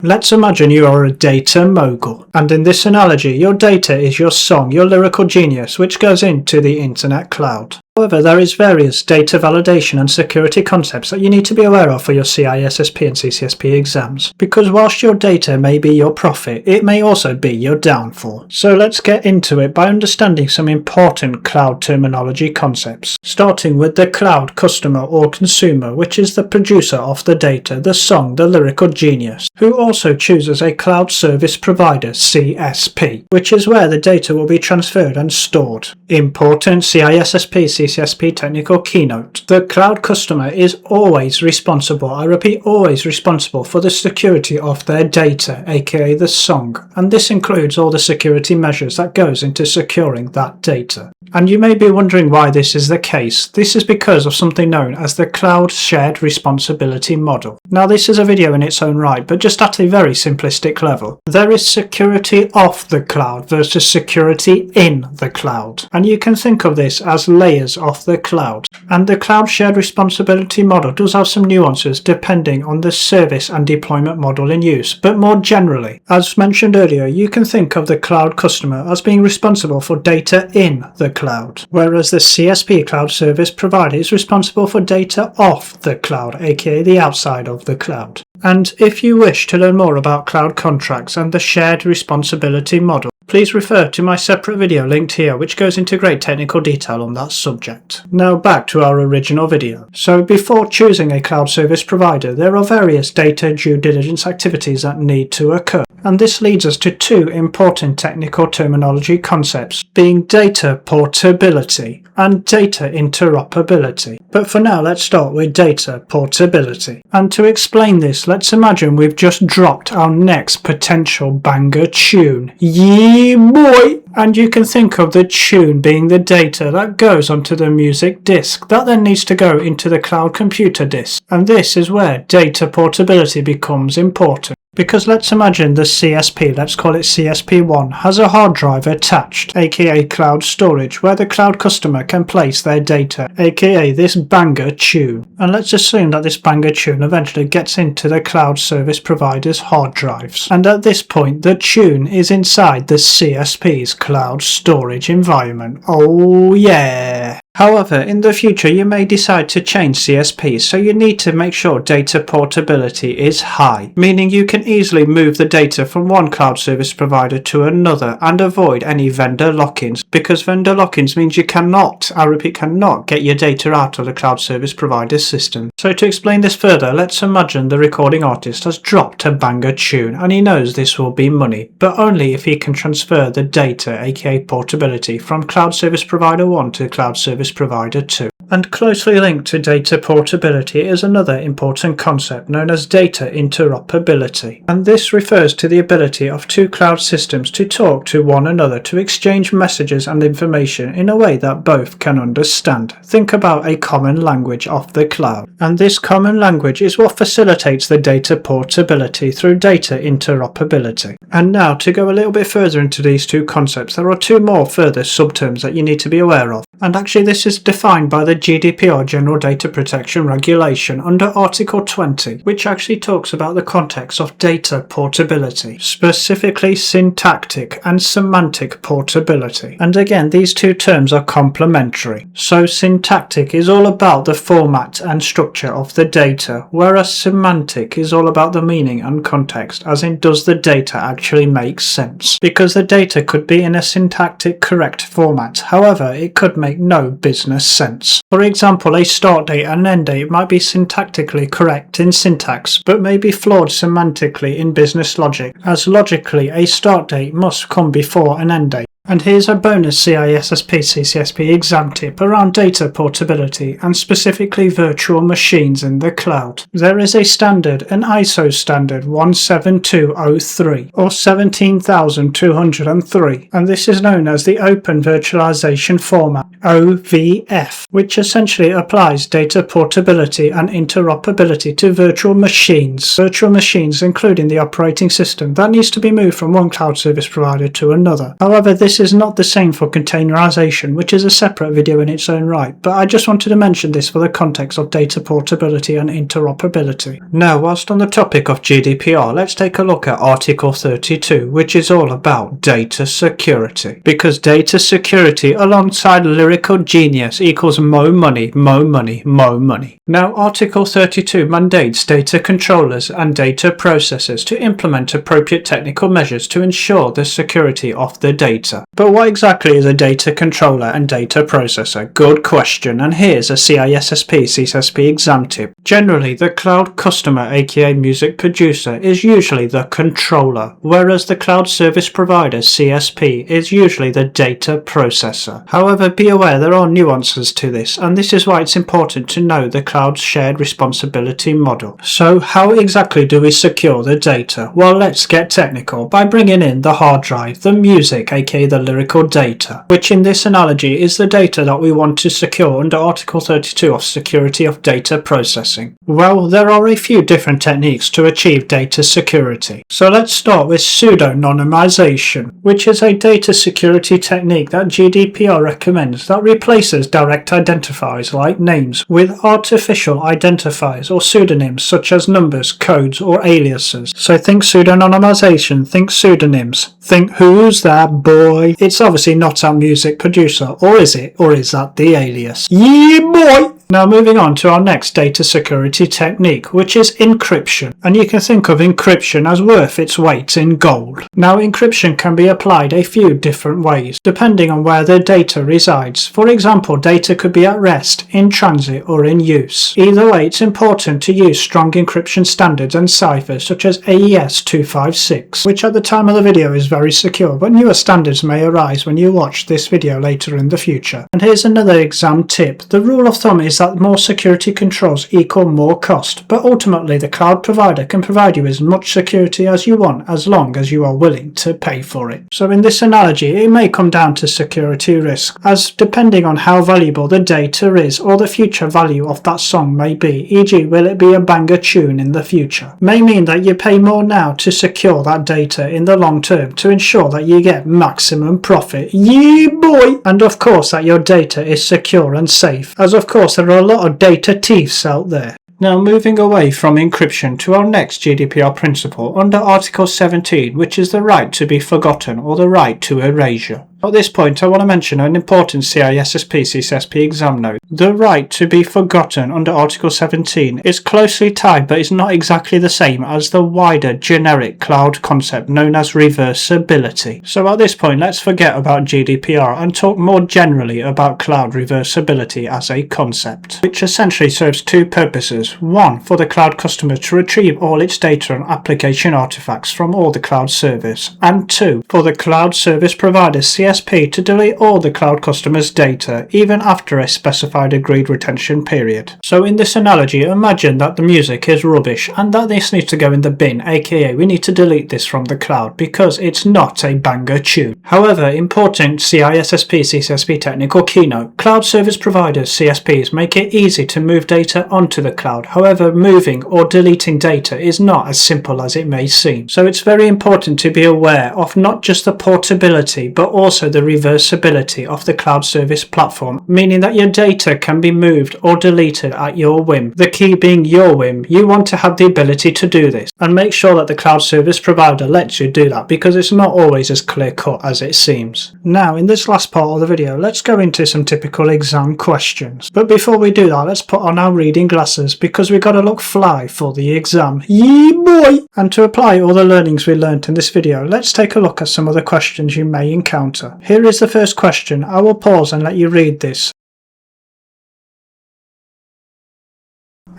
Let's imagine you are a data mogul, and in this analogy your data is your song, your lyrical genius, which goes into the internet cloud. However, there is various data validation and security concepts that you need to be aware of for your CISSP and CCSP exams, because whilst your data may be your profit, it may also be your downfall. So let's get into it by understanding some important cloud terminology concepts, starting with the cloud customer or consumer, which is the producer of the data, the song, the lyrical genius, who also chooses a cloud service provider, CSP, which is where the data will be transferred and stored. Important CISSP CCSP technical keynote. The cloud customer is always responsible, I repeat, always responsible for the security of their data, aka the song, and this includes all the security measures that goes into securing that data. And you may be wondering why this is the case. This is because of something known as the Cloud Shared Responsibility model. Now this is a video in its own right, but just at a very simplistic level. There is security off the cloud versus security in the cloud. And you can think of this as layers of the cloud. And the Cloud Shared Responsibility model does have some nuances depending on the service and deployment model in use, but more generally, as mentioned earlier, you can think of the cloud customer as being responsible for data in the cloud, whereas the CSP cloud service provider is responsible for data off the cloud, aka the outside of the cloud. And if you wish to learn more about cloud contracts and the shared responsibility model, please refer to my separate video linked here, which goes into great technical detail on that subject. Now back to our original video. So before choosing a cloud service provider, there are various data due diligence activities that need to occur. And this leads us to two important technical terminology concepts, being data portability and data interoperability. But for now, let's start with data portability. And to explain this, let's imagine we've just dropped our next potential banger tune. Yeah, boy! And you can think of the tune being the data that goes onto the music disc that then needs to go into the cloud computer disc. And this is where data portability becomes important. Because let's imagine the CSP, let's call it CSP1, has a hard drive attached, aka cloud storage, where the cloud customer can place their data, aka this banger tune. And let's assume that this banger tune eventually gets into the cloud service provider's hard drives. And at this point, the tune is inside the CSP's cloud storage environment. Oh yeah! However, in the future you may decide to change CSPs, so you need to make sure data portability is high, meaning you can easily move the data from one cloud service provider to another and avoid any vendor lock-ins, because vendor lock-ins means you cannot, I repeat, cannot get your data out of the cloud service provider's system. So to explain this further, let's imagine the recording artist has dropped a banger tune and he knows this will be money, but only if he can transfer the data, aka portability, from cloud service provider 1 to cloud service provider 2. And closely linked to data portability is another important concept known as data interoperability. And this refers to the ability of two cloud systems to talk to one another, to exchange messages and information in a way that both can understand. Think about a common language of the cloud. And this common language is what facilitates the data portability through data interoperability. And now to go a little bit further into these two concepts, there are two more further subterms that you need to be aware of. And actually this is defined by the GDPR General Data Protection Regulation under Article 20, which actually talks about the context of data portability, specifically syntactic and semantic portability. And again, these two terms are complementary. So syntactic is all about the format and structure of the data, whereas semantic is all about the meaning and context, as in does the data actually make sense? Because the data could be in a syntactic correct format, however it could make no business sense. For example, a start date and end date might be syntactically correct in syntax, but may be flawed semantically in business logic, as logically a start date must come before an end date. And here's a bonus CISSP CCSP exam tip around data portability and specifically virtual machines in the cloud. There is a standard, an ISO standard 17203 or 17203, and this is known as the Open Virtualization Format, OVF, which essentially applies data portability and interoperability to virtual machines. Virtual machines including the operating system that needs to be moved from one cloud service provider to another. However, this this is not the same for containerization, which is a separate video in its own right, but I just wanted to mention this for the context of data portability and interoperability. Now, whilst on the topic of GDPR, let's take a look at Article 32, which is all about data security. Because data security alongside lyrical genius equals more money, more money, more money. Now, Article 32 mandates data controllers and data processors to implement appropriate technical measures to ensure the security of the data. But what exactly is a data controller and data processor? Good question, and here's a CISSP CCSP exam tip. Generally, the cloud customer aka music producer is usually the controller, whereas the cloud service provider CSP is usually the data processor. However, be aware there are nuances to this, and this is why it's important to know the cloud's shared responsibility model. So how exactly do we secure the data? Well, let's get technical by bringing in the hard drive, the music aka the lyrical data, which in this analogy is the data that we want to secure under Article 32 of Security of Data Processing. Well, there are a few different techniques to achieve data security. So let's start with pseudonymization, which is a data security technique that GDPR recommends that replaces direct identifiers like names with artificial identifiers or pseudonyms such as numbers, codes, or aliases. So think pseudonymization, think pseudonyms, think who's that boy? It's obviously not our music producer, or is it? Or is that the alias? Yeah boy! Now moving on to our next data security technique, which is encryption. And you can think of encryption as worth its weight in gold. Now encryption can be applied a few different ways, depending on where the data resides. For example, data could be at rest, in transit, or in use. Either way, it's important to use strong encryption standards and ciphers such as AES 256, which at the time of the video is very secure, but newer standards may arise when you watch this video later in the future. And here's another exam tip. The rule of thumb is that more security controls equal more cost, but ultimately the cloud provider can provide you as much security as you want as long as you are willing to pay for it. So in this analogy, it may come down to security risk, as depending on how valuable the data is or the future value of that song may be, e.g. will it be a banger tune in the future, may mean that you pay more now to secure that data in the long term to ensure that you get maximum profit. Yeah boy! And of course that your data is secure and safe, as of course there are a lot of data thieves out there. Now moving away from encryption to our next GDPR principle under Article 17, which is the right to be forgotten or the right to erasure. At this point I want to mention an important CISSP CCSP exam note. The right to be forgotten under Article 17 is closely tied but is not exactly the same as the wider generic cloud concept known as reversibility. So at this point let's forget about GDPR and talk more generally about cloud reversibility as a concept, which essentially serves two purposes. One, for the cloud customer to retrieve all its data and application artifacts from all the cloud service, and two, for the cloud service provider CSP to delete all the cloud customer's data even after a specified agreed retention period. So in this analogy, imagine that the music is rubbish and that this needs to go in the bin, aka we need to delete this from the cloud because it's not a banger tune. However, important CISSP CCSP technical keynote, cloud service providers CSPs make it easy to move data onto the cloud. However, moving or deleting data is not as simple as it may seem. So it's very important to be aware of not just the portability but also the reversibility of the cloud service platform, meaning that your data can be moved or deleted at your whim. The key being your whim. You want to have the ability to do this and make sure that the cloud service provider lets you do that, because it's not always as clear cut as it seems. Now in this last part of the video, let's go into some typical exam questions. But before we do that, let's put on our reading glasses because we gotta look fly for the exam. Yeah boy! And to apply all the learnings we learnt in this video, let's take a look at some of the questions you may encounter. Here is the first question. I will pause and let you read this.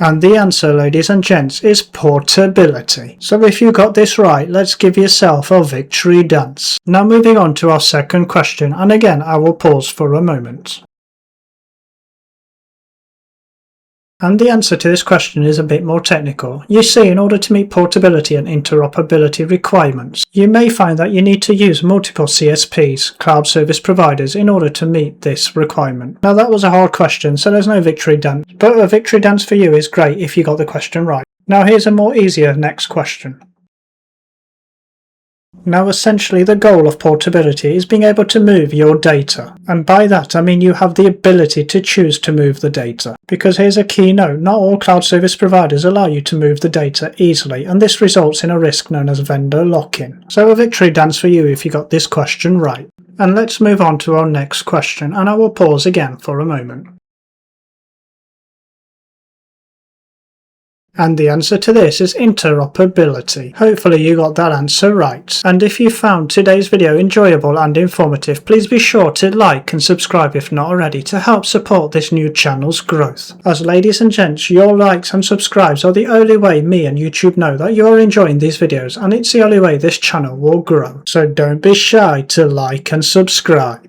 And the answer, ladies and gents, is portability. So if you got this right, let's give yourself a victory dance. Now moving on to our second question, and again I will pause for a moment. And the answer to this question is a bit more technical. You see, in order to meet portability and interoperability requirements, you may find that you need to use multiple CSPs, cloud service providers, in order to meet this requirement. Now that was a hard question, so there's no victory dance, but a victory dance for you is great if you got the question right. Now here's a more easier next question. Now essentially the goal of portability is being able to move your data, and by that I mean you have the ability to choose to move the data. Because here's a key note, not all cloud service providers allow you to move the data easily, and this results in a risk known as vendor lock-in. So a victory dance for you if you got this question right. And let's move on to our next question, and I will pause again for a moment. And the answer to this is interoperability. Hopefully you got that answer right. And if you found today's video enjoyable and informative, please be sure to like and subscribe if not already to help support this new channel's growth. As ladies and gents, your likes and subscribes are the only way me and YouTube know that you are enjoying these videos, and it's the only way this channel will grow. So don't be shy to like and subscribe.